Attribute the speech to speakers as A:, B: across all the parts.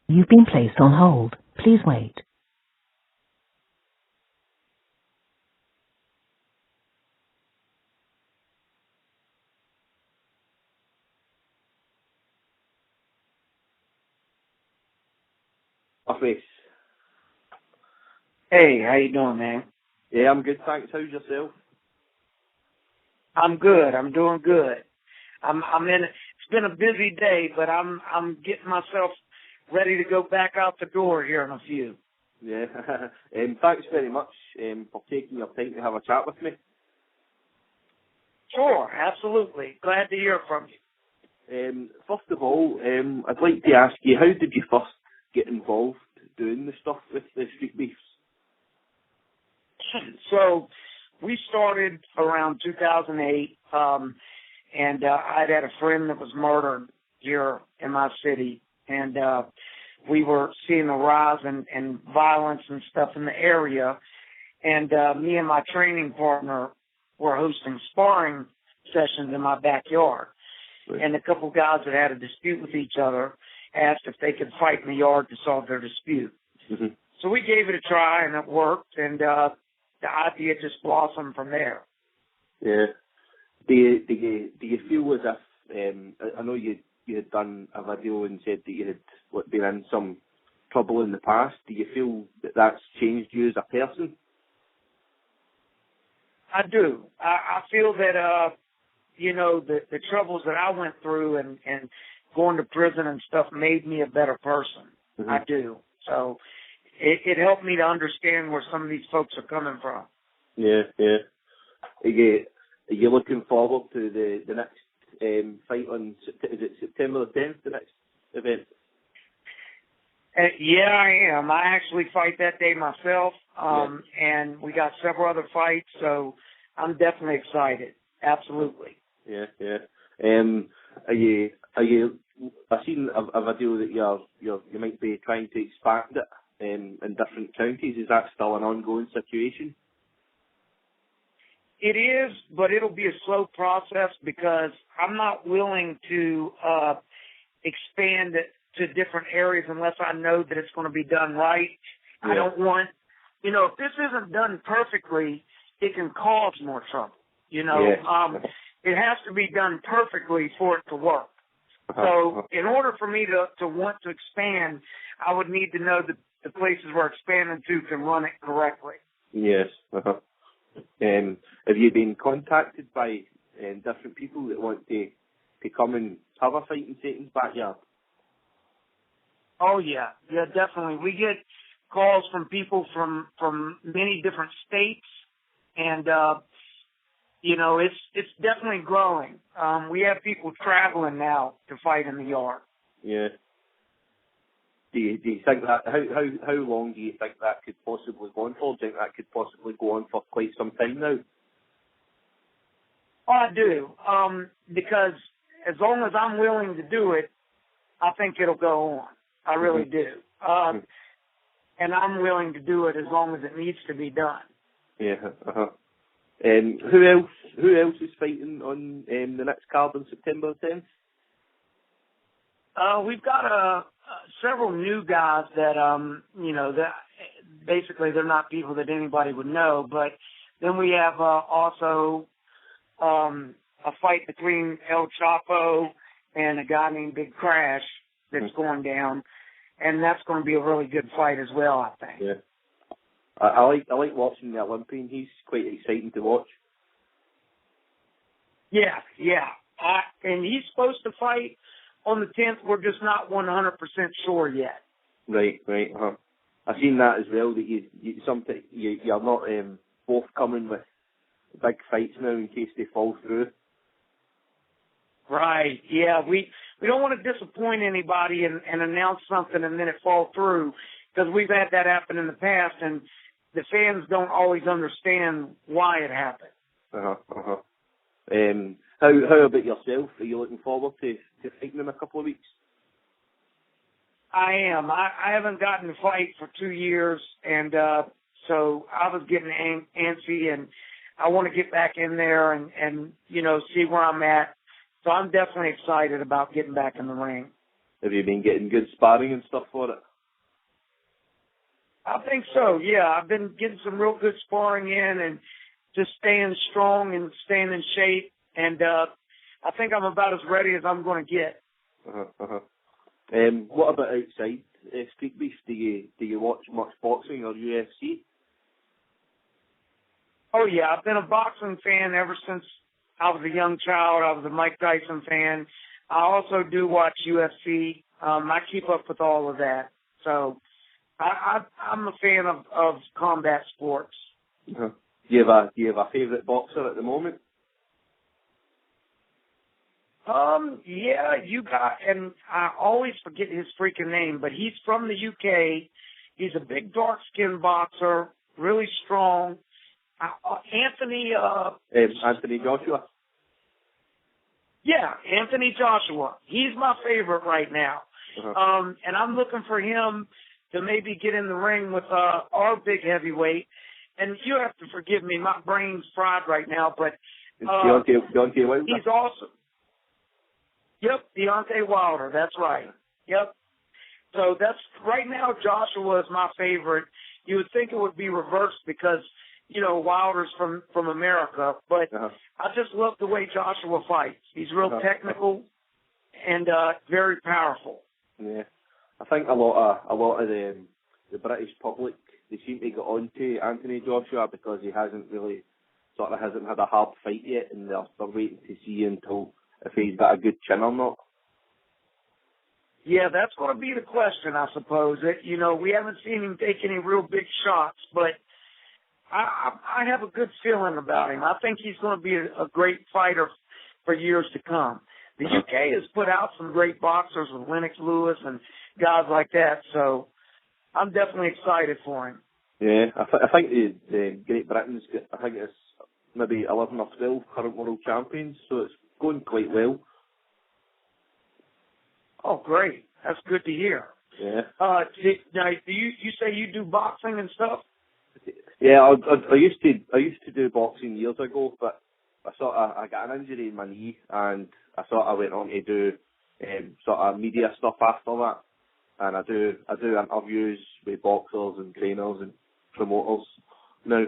A: You've been placed on hold. Please wait.
B: Scarface.
C: Hey, how you doing, man?
B: Yeah, I'm good, thanks. How's yourself?
C: I'm good. I'm doing good. I'm in. It's been a busy day, but I'm getting myself ready to go back out the door here in a few.
B: Yeah. Thanks very much for taking your time to have a chat with me.
C: Sure, absolutely. Glad to hear from you.
B: First of all, I'd like to ask you, how did you first get involved doing the stuff with the street beefs?
C: So we started around 2008, and I'd had a friend that was murdered here in my city, and we were seeing a rise in violence and stuff in the area, and me and my training partner were hosting sparring sessions in my backyard.
B: Right.
C: And a couple guys that had a dispute with each other asked if they could fight in the yard to solve their dispute.
B: Mm-hmm.
C: So we gave it a try, and it worked, and the idea just blossomed from there.
B: Yeah. Do you feel as if, I know you had done a video and said that you had been in some trouble in the past. Do you feel that that's changed you as a person?
C: I do. I feel that, the troubles that I went through and going to prison and stuff made me a better person.
B: Mm-hmm.
C: I do. So it helped me to understand where some of these folks are coming from.
B: Yeah, yeah. Are you looking forward to the next fight on, is it September the 10th, the next event?
C: Yeah, I am. I actually fight that day myself, and we got several other fights, so I'm definitely excited. Absolutely.
B: Yeah, yeah. Are you? I've seen a video that you might be trying to expand it in different counties. Is that still an ongoing situation?
C: It is, but it'll be a slow process because I'm not willing to expand it to different areas unless I know that it's going to be done right. Yeah. I don't want, if this isn't done perfectly, it can cause more trouble.
B: Yeah.
C: It has to be done perfectly for it to work. So in order for me to want to expand, I would need to know that the places we're expanding to can run it correctly.
B: Yes. Have you been contacted by different people that want to come and have a fight in Satan's backyard?
C: Oh, yeah. Yeah, definitely. We get calls from people from many different states, and it's definitely growing. We have people traveling now to fight in the yard.
B: Yeah. Do you think that how long do you think that could possibly go on for? Do you think that could possibly go on for quite some time now?
C: Oh, I do. Because as long as I'm willing to do it, I think it'll go on. I really do. And I'm willing to do it as long as it needs to be done.
B: Yeah. Who else is fighting on the next card on September 10th?
C: We've got several new guys that that basically they're not people that anybody would know. But then we have also a fight between El Chapo and a guy named Big Crash that's going down, and that's going to be a really good fight as well, I think.
B: Yeah. I like watching the Olympian. He's quite exciting to watch.
C: Yeah. And he's supposed to fight on the 10th. We're just not 100% sure yet.
B: Right. I've seen that as well. That you're not forthcoming with big fights now in case they fall through.
C: Right. Yeah. We don't want to disappoint anybody and announce something and then it fall through, because we've had that happen in the past, and the fans don't always understand why it happened.
B: How about yourself? Are you looking forward to fighting in a couple of weeks?
C: I am. I haven't gotten to fight for 2 years, and so I was getting antsy, and I want to get back in there and see where I'm at. So I'm definitely excited about getting back in the ring.
B: Have you been getting good sparring and stuff for it?
C: I think so, yeah. I've been getting some real good sparring in and just staying strong and staying in shape. And I think I'm about as ready as I'm going to get.
B: What about outside Street Beefs? Do you watch much boxing or UFC?
C: Oh, yeah. I've been a boxing fan ever since I was a young child. I was a Mike Tyson fan. I also do watch UFC. I keep up with all of that. So I'm a fan of combat sports.
B: Do you have a favourite boxer at the moment?
C: Yeah, and I always forget his freaking name, but he's from the UK. He's a big dark-skinned boxer, really strong. Anthony
B: Joshua.
C: Yeah, Anthony Joshua. He's my favorite right now. And I'm looking for him to maybe get in the ring with our big heavyweight. And you have to forgive me, my brain's fried right now, but
B: Deontay Wilder.
C: He's awesome. Yep, Deontay Wilder, that's right. Yep. So that's right now Joshua is my favorite. You would think it would be reversed because, Wilder's from America, but I just love the way Joshua fights. He's real technical and very powerful.
B: Yeah. I think a lot of the British public, they seem to get on to Anthony Joshua because he hasn't had a hard fight yet, and they're waiting to see until if he's got a good chin or not.
C: Yeah, that's going to be the question, I suppose. We haven't seen him take any real big shots, but I have a good feeling about him. I think he's going to be a great fighter for years to come. The UK has put out some great boxers with Lennox Lewis and guys like that, so I'm definitely excited for him.
B: Yeah, I think the Great Britain's got, I think it's maybe 11 or 12 current world champions, so it's going quite well. Oh,
C: great. That's good to hear.
B: Yeah.
C: Now, do you say you do boxing and stuff?
B: Yeah, I used to do boxing years ago, but I got an injury in my knee, and I went on to do sort of media stuff after that, and I do interviews with boxers and trainers and promoters now.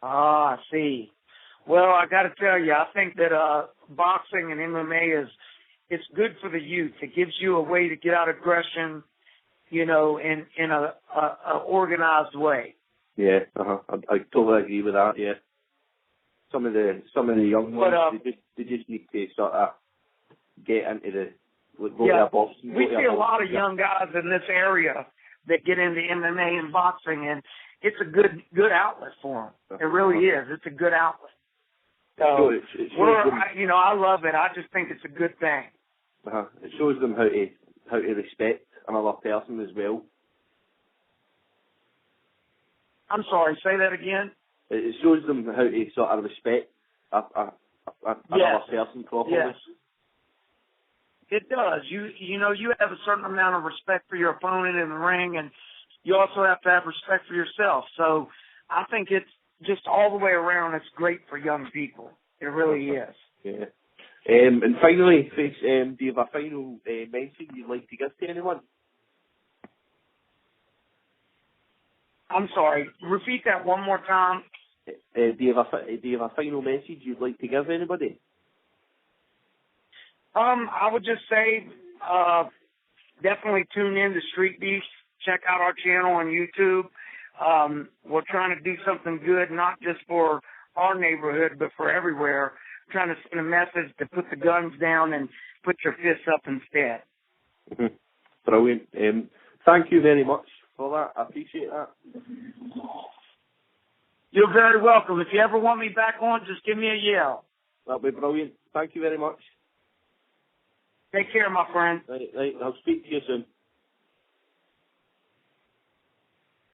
C: I see. Well, I got to tell you, I think that boxing and MMA it's good for the youth. It gives you a way to get out aggression, in a organized way.
B: Yeah, I totally agree with that. Yeah, some of the young ones, they just need to sort of get into boxing.
C: We see a lot of young guys in this area that get into MMA and boxing, and it's a good outlet for them. It really is. It's a good outlet. So I love it. I just think it's a good thing.
B: It shows them how to respect another person as well.
C: I'm sorry, say that again.
B: It shows them how to sort of respect another person properly.
C: Yes. It does. You have a certain amount of respect for your opponent in the ring, and you also have to have respect for yourself. So I think it's just all the way around, it's great for young people. It really is.
B: Yeah. And finally, Face, do you have a final mention you'd like to give to anyone?
C: I'm sorry. Repeat that one more time.
B: Do you have a final message you'd like to give anybody?
C: I would just say definitely tune in to Street Beefs. Check out our channel on YouTube. We're trying to do something good, not just for our neighborhood, but for everywhere. We're trying to send a message to put the guns down and put your fists up instead.
B: Brilliant. Thank you very much for that. I appreciate that.
C: You're very welcome. If you ever want me back on, just give me a yell.
B: That'll be brilliant. Thank you very much.
C: Take care, my friend.
B: Right. I'll speak to you soon.